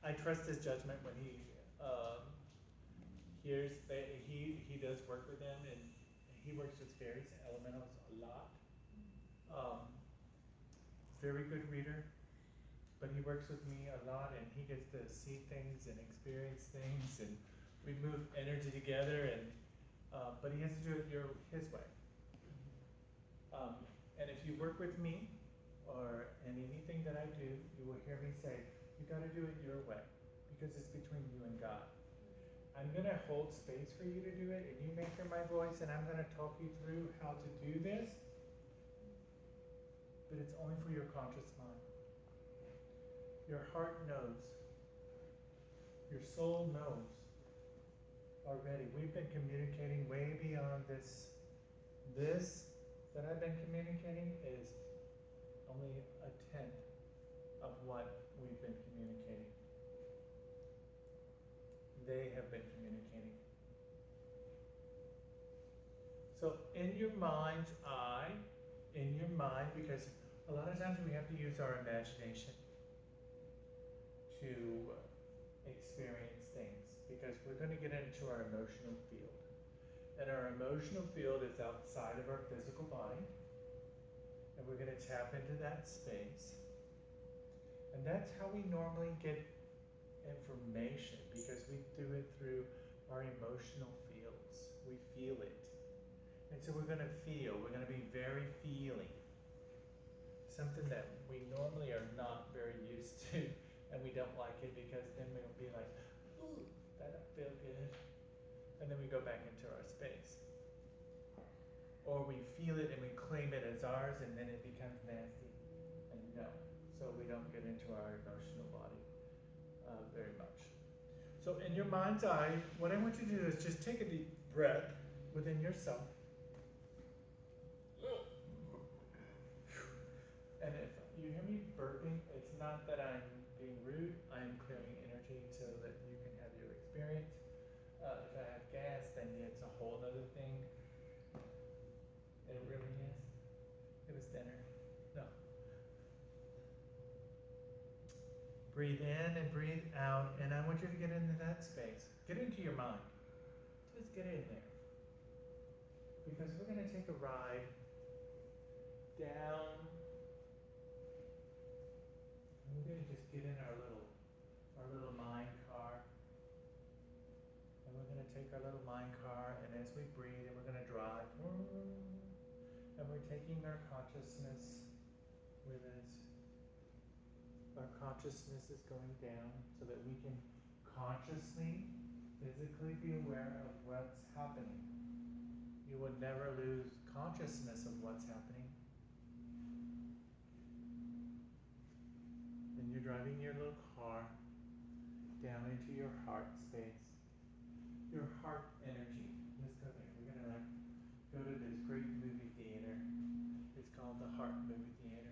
I trust his judgment when he hears that he does work with them, and he works with fairies and elementals a lot. Um, very good reader, but he works with me a lot, and he gets to see things and experience things, and we move energy together, and but he has to do it his way. Um, and if you work with me, or in anything that I do, you will hear me say, you got to do it your way, because it's between you and God. I'm going to hold space for you to do it, and you may hear my voice, and I'm going to talk you through how to do this, but it's only for your conscious mind. Your heart knows. Your soul knows already. We've been communicating way beyond this. This that I've been communicating is only a tenth of what we've been communicating. They have been communicating. So in your mind's eye, in your mind, because a lot of times we have to use our imagination to experience things, because we're going to get into our emotional field. And our emotional field is outside of our physical body. And we're going to tap into that space. And that's how we normally get information, because we do it through our emotional fields. We feel it. And so we're going to feel, we're going to be very feeling. Something that we normally are not very used to, and we don't like it, because then we'll be like, ooh, that don't feel good. And then we go back into our space. Or we feel it and we claim it as ours, and then it becomes nasty. And no. So we don't get into our emotional body very much. So in your mind's eye, what I want you to do is just take a deep breath within yourself. And if you hear me burping, it's not that I'm being rude. I am clearing energy so that you can have your experience. If I have gas, then it's a whole other thing. It really is. It was dinner. No. Breathe in and breathe out, and I want you to get into that space. Get into your mind. Just get in there. Because we're going to take a ride down. And we're going to just get in our little mind car. And we're going to take our little mind car, and as we breathe, and we're going to drive. And we're taking our consciousness with us. Our consciousness is going down so that we can consciously, physically be aware of what's happening. You will never lose consciousness of what's happening. And you're driving your little car down into your heart space. Your heart energy. Let's go there. We're going to go to this great movie theater. It's called the Heart Movie Theater.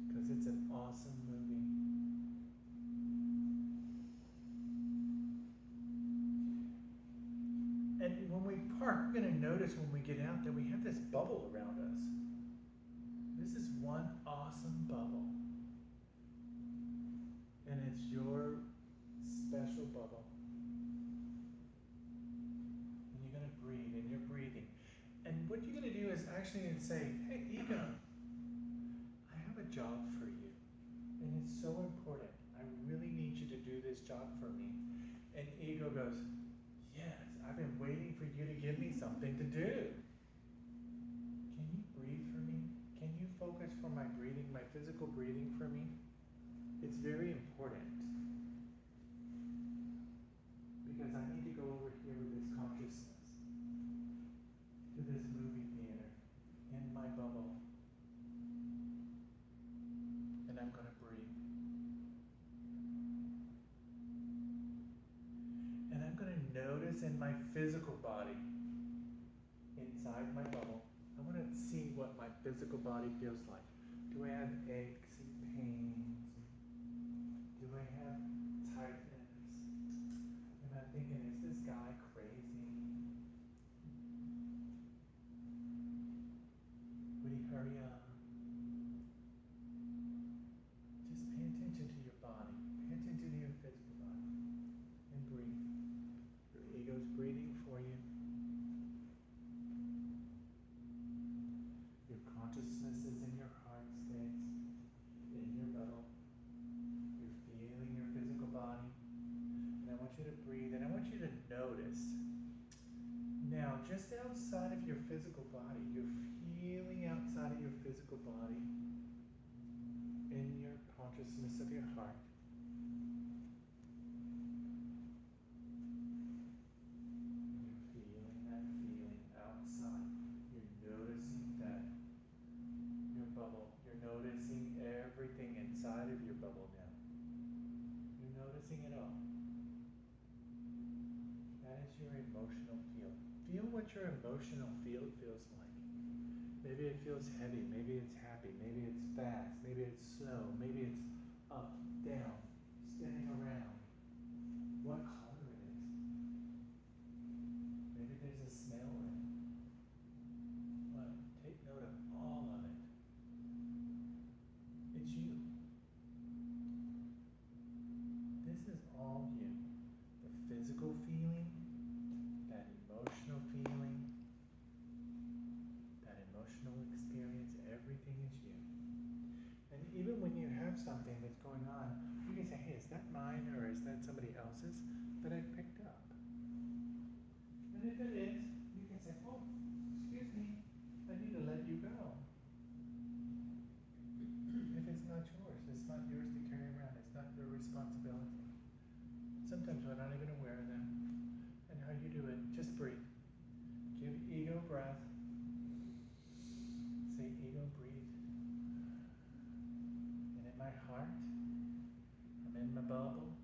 Because it's an awesome movie. And when we park, we're going to notice when we get out that we have this bubble around us. This is one awesome bubble. And it's your special bubble. And you're going to breathe, and you're breathing. And what you're going to do is actually say, hey, ego, I have a job for you. And it's so important. I really need you to do this job for me. And ego goes, yes, I've been waiting for you to give me something to do. Can you breathe for me? Can you focus for my breathing, my physical breathing for me? It's very important. Because I need to go over here with this consciousness to this movie theater in my bubble. And I'm going to breathe. And I'm going to notice in my physical body, inside my bubble, I want to see what my physical body feels like. Do I have aches and pains? Do I have tightness? Am I thinking, is this guy crazy? Would he hurry up? you to breathe, and I want you to notice. Now, just outside of your physical body, you're feeling outside of your physical body in your consciousness of your heart. You're feeling that feeling outside. You're noticing that your bubble. You're noticing everything inside of your bubble now. You're noticing it all. That is your emotional field. Feel what your emotional field feels like. Maybe it feels heavy, maybe it's happy, maybe it's fast, maybe it's slow, maybe it's up, down, spinning around. What color it is. Maybe there's a smell in it. Well, take note of all of it. It's you. This is all you. The physical feeling, that emotional feeling, that emotional experience, everything is you. And even when you have something that's going on, you can say, hey, is that mine or is that somebody else's that I picked up? And if it is, you can say, oh, excuse me, I need to let you go. If it's not yours to carry around, it's not your responsibility. Sometimes we're not even aware of that. And how you do it, just breathe. Give ego breath. Say, ego, breathe. And in my heart, I'm in my bubble,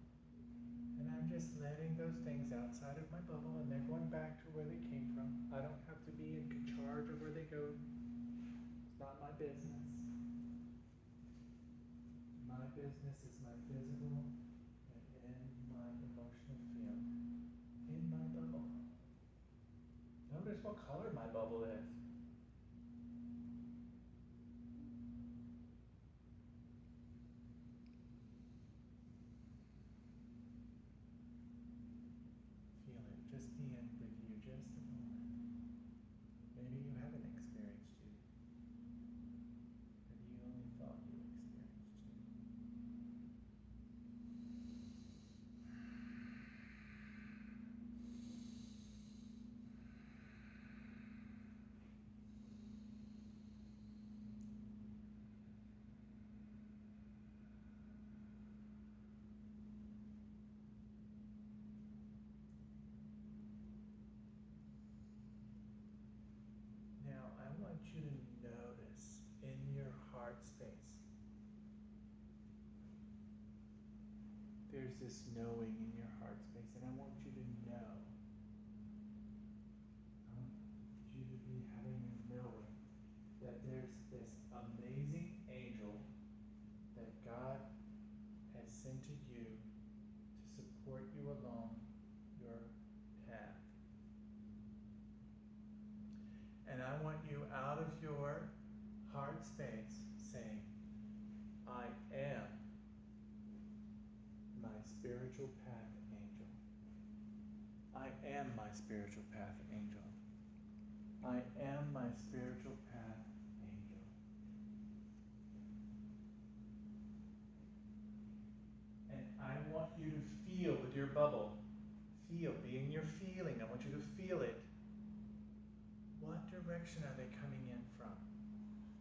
and I'm just letting those things outside of my bubble, and they're going back to where they came from. I don't have to be in charge of where they go. It's not my business. My business is my physical and in my emotional field. In my bubble. Notice what color my bubble is. Feel it. Just be in with you just a moment. Maybe you haven't experienced you. Maybe you only thought you experienced you. Now, I want you to notice in your heart space, there's this knowing in your heart space, and I want you to know. I want you to be having a knowing that there's this amazing angel that God has sent to you to support you along your path. And I want you out of your heart space saying, I am my spiritual path angel. I am my spiritual path angel. I am my spiritual path angel. And I want you to feel with your bubble. Feel, be in your feeling. I want you to feel it. What direction are they coming in from?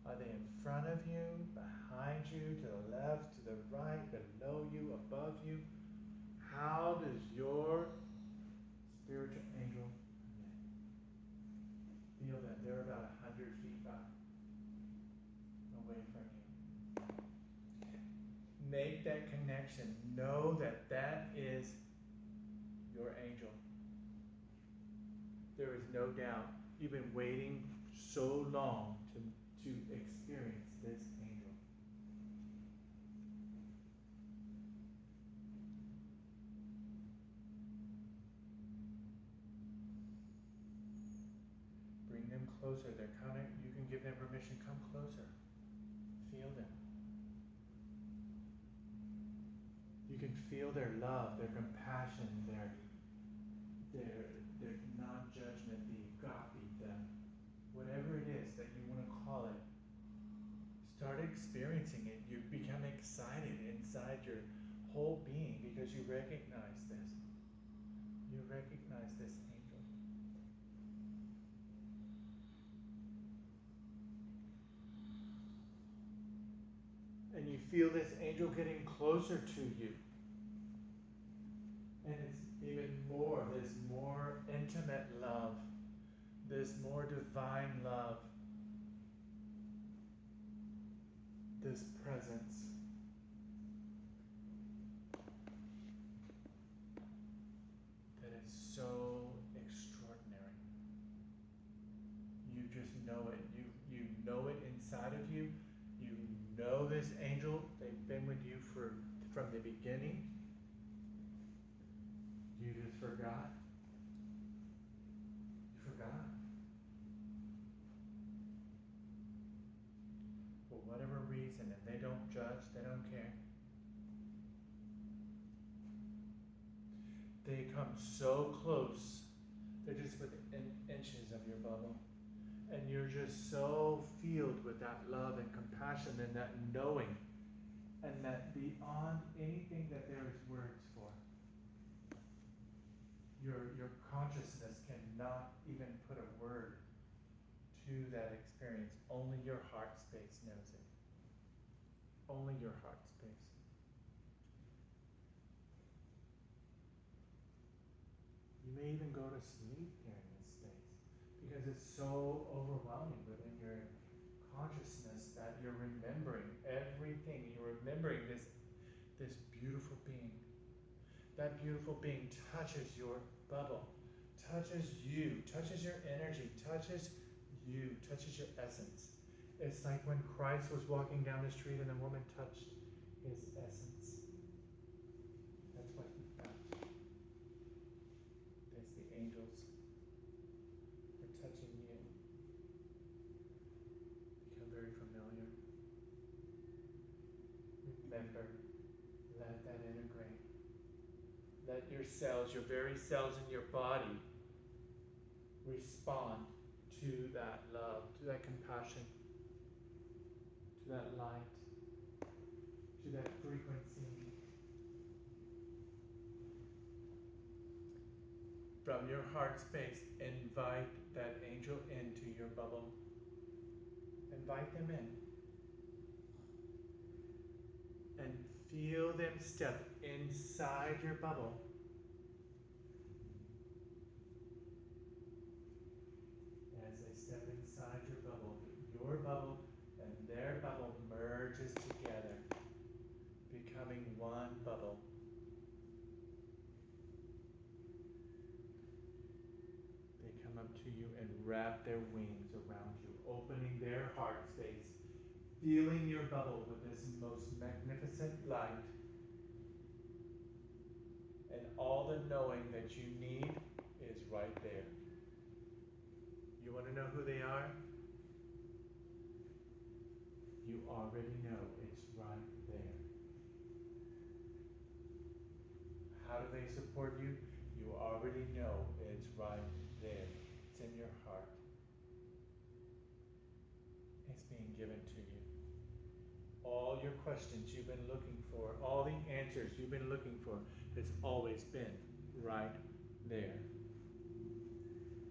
Are they in front of you, behind you, to the left, to the right, below you, above you? How does your spiritual angel feel that they're about 100 feet back, away from you? Make that connection. Know that that is your angel. There is no doubt. You've been waiting so long to experience this angel. Bring them closer. They're coming. You can give them permission. Come closer. Feel them. You can feel their love, their compassion, their non-judgment, the agape, whatever it is that you want to call it. Start experiencing it. You become excited inside your whole being because you recognize this. You recognize this angel. And you feel this angel getting closer to you. And it's even more, this more intimate love, this more divine love, this presence. That is so extraordinary. You just know it. You know it inside of you. You know this angel. They've been with you from the beginning. You just forgot. You forgot. For whatever reason, and they don't judge, they don't care. They come so close. They're just within inches of your bubble. And you're just so filled with that love and compassion and that knowing. And that beyond anything that there is words for. Your consciousness cannot even put a word to that experience. Only your heart space knows it. Only your heart space. You may even go to sleep during this space because it's so overwhelming within your consciousness that you're remembering everything. You're remembering this beautiful being. That beautiful being touches your bubble, touches you, touches your energy, touches you, touches your essence. It's like when Christ was walking down the street and the woman touched his essence. That's what he felt. That's the angels. They're touching you. Become very familiar. Remember, let that integrate. Let your cells, your very cells in your body, respond to that love, to that compassion, to that light, to that frequency. From your heart space, invite that angel into your bubble. Invite them in. And feel them step inside your bubble. As they step inside your bubble and their bubble merges together, becoming one bubble. They come up to you and wrap their wings around you, opening their heart space, filling your bubble with this most magnificent light. And all the knowing that you need is right there. You want to know who they are? You already know it's right there. How do they support you? You already know it's right there. It's in your heart. It's being given to you. All your questions you've been looking for, all the answers you've been looking for, it's always been right there.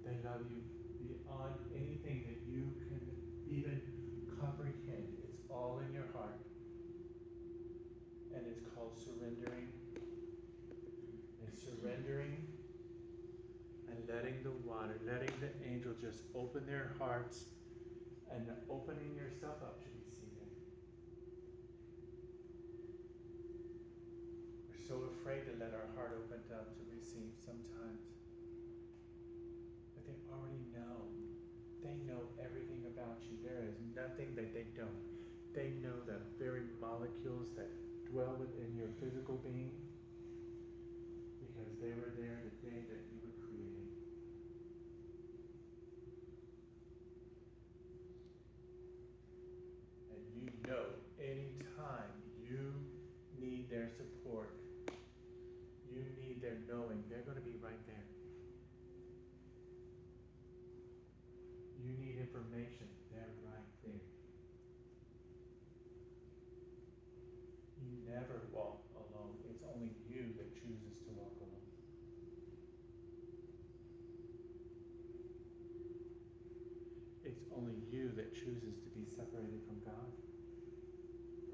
They love you beyond anything that you can even comprehend. It's all in your heart. And it's called surrendering. It's surrendering and letting the water, letting the angel just open their hearts and opening yourself up to receive it. We're so afraid to let our heart open up to receive sometimes. But they already know. They know everything about you. There is nothing that they don't. They know the very molecules that dwell within your physical being because they were there the day that you were created. And you know anytime you need their support, you need their knowing, they're going to be right there. You need information, they're right there. You never walk alone. It's only you that chooses to walk alone. only you that chooses to be separated from God.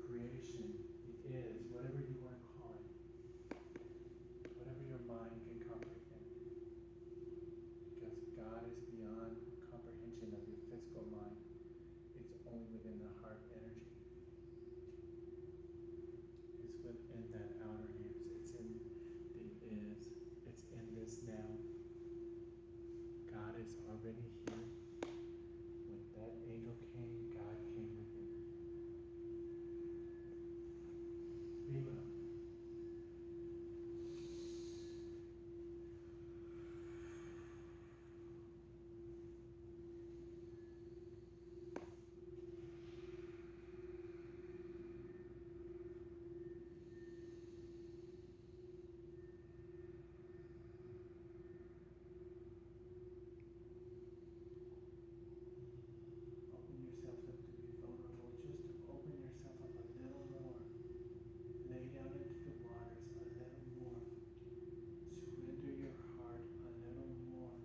Creation is whatever you want to call it, whatever your mind can comprehend. Because God is beyond comprehension of your physical mind. It's only within the heart energy. It's within that outer ears. It's in the is. It's in this now. God is already here. When that angel came, God came within. Viva. Open yourself up to be vulnerable. Just open yourself up a little more. Lay down into the waters a little more. Surrender your heart a little more.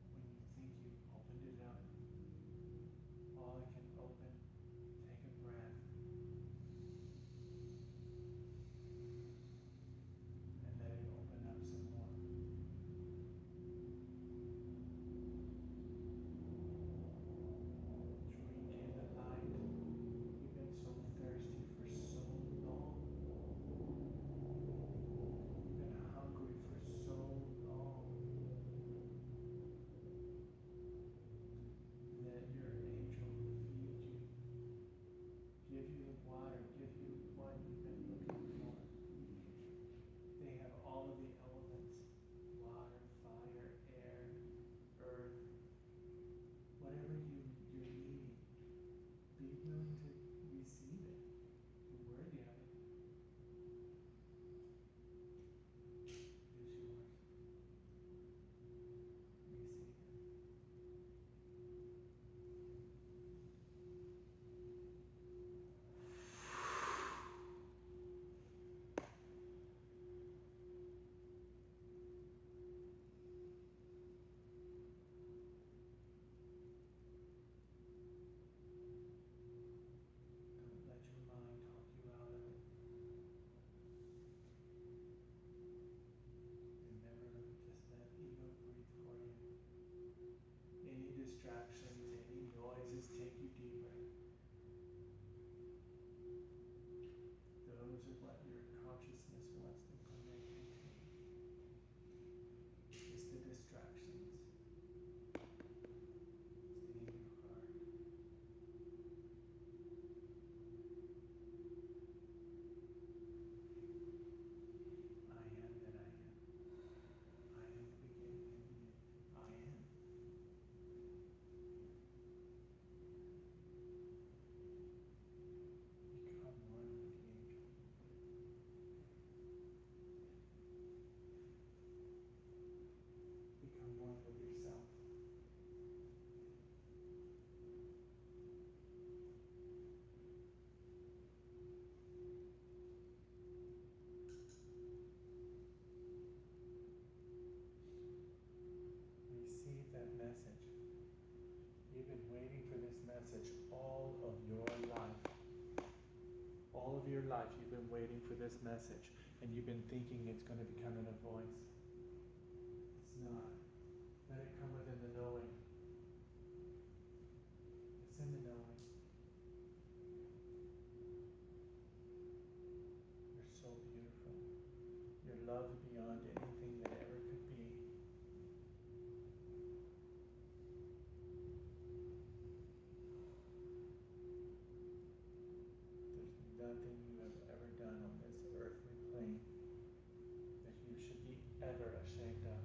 When you think you've opened it up, all it can open, take a breath and let it open up some more. Drink in the light. You've been so thirsty for so long. You've been hungry for so long. Let your angel feed you, give you the water, give you what you've been looking for. They have all of the elements: water, fire, air, earth, whatever you're needing. Be willing to receive it. You're worthy of it. It's yours. Receive it. Don't let your mind talk you out of it. Remember, just let ego breathe for you. Any distractions, any noises take you deeper. Those are what your consciousness wants to connect you to. It's the distractions. Stay in your heart. I am that I am. I am the beginning and the end. I am. Become one with the angel. Become one with yourself. Receive that message. You've been waiting for this message all of your life. All of your life you've been waiting for this message, and you've been thinking it's going to become in a voice. It's not. Let it come within the knowing. It's in the knowing. You're so beautiful. You're loved beyond anything that ever could be. There's nothing you have ever done on this earthly plane that you should be ever ashamed of.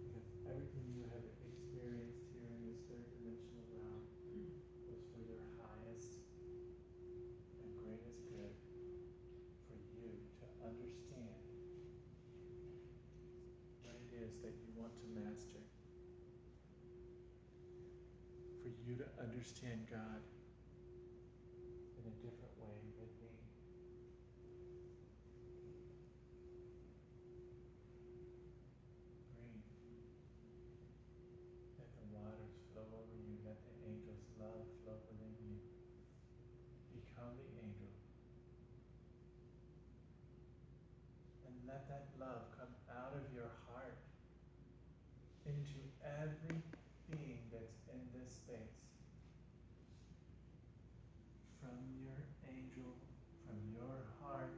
Because everything you have experienced here in this third dimensional realm was for your highest and greatest good, for you to understand what it is that you want to master, for you to understand God in a different way than me. Breathe. Let the waters flow over you. Let the angel's love flow within you. Become the angel. And let that love come out of your heart into every being that's in this space. From your angel, from your heart,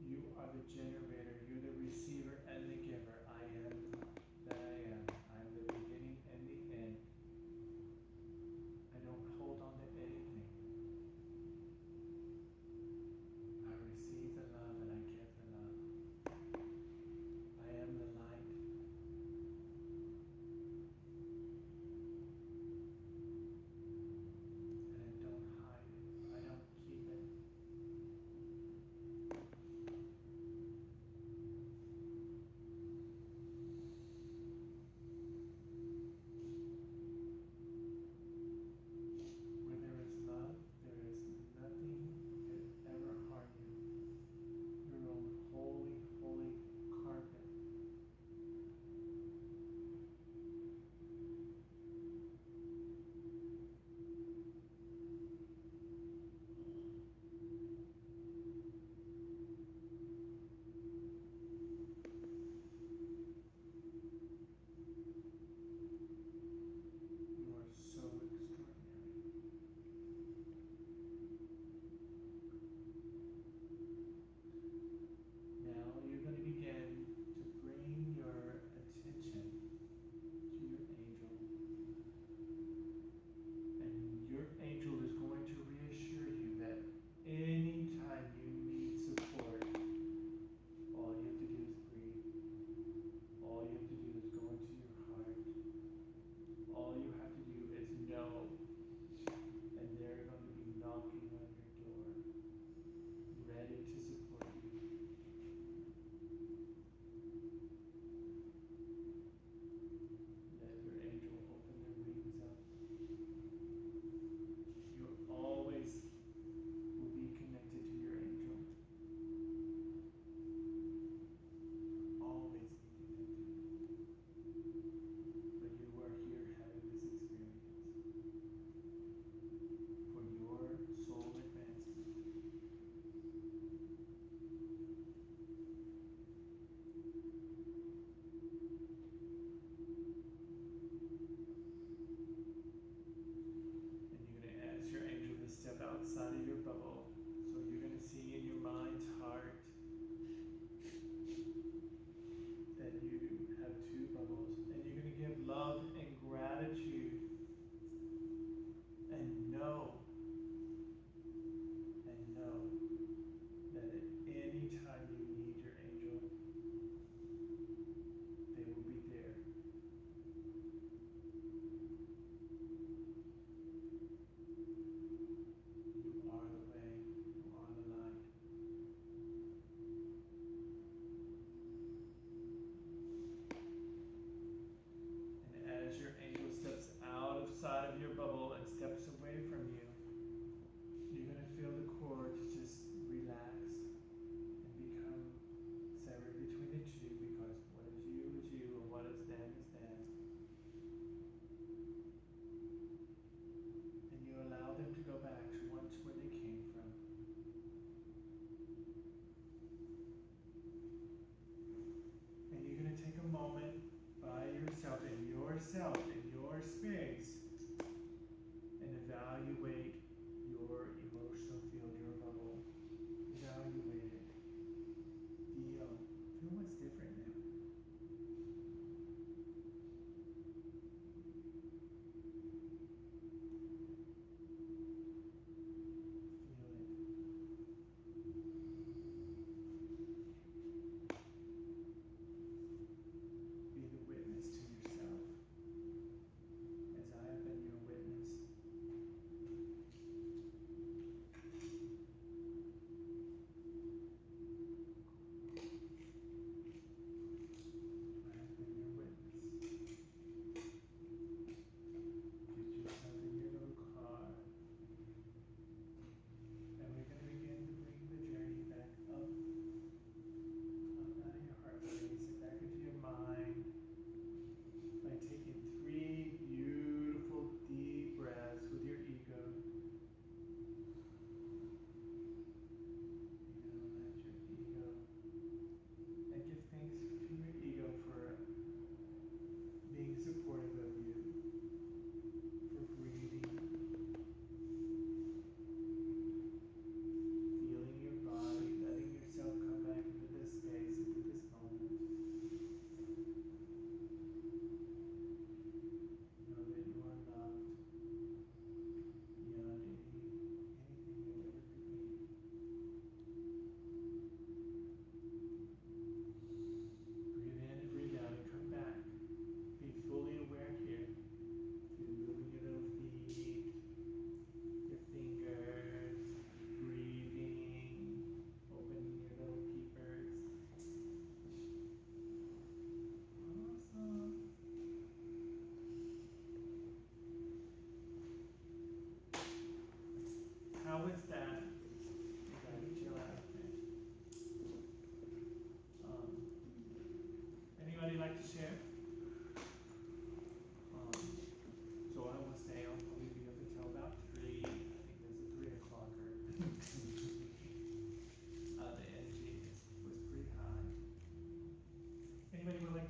you are the generator, you're the receiver and the giver. I am that I am. I'm the beginning and the end. I don't hold on to anything. I receive the love and I give the love. I am the light.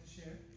to share?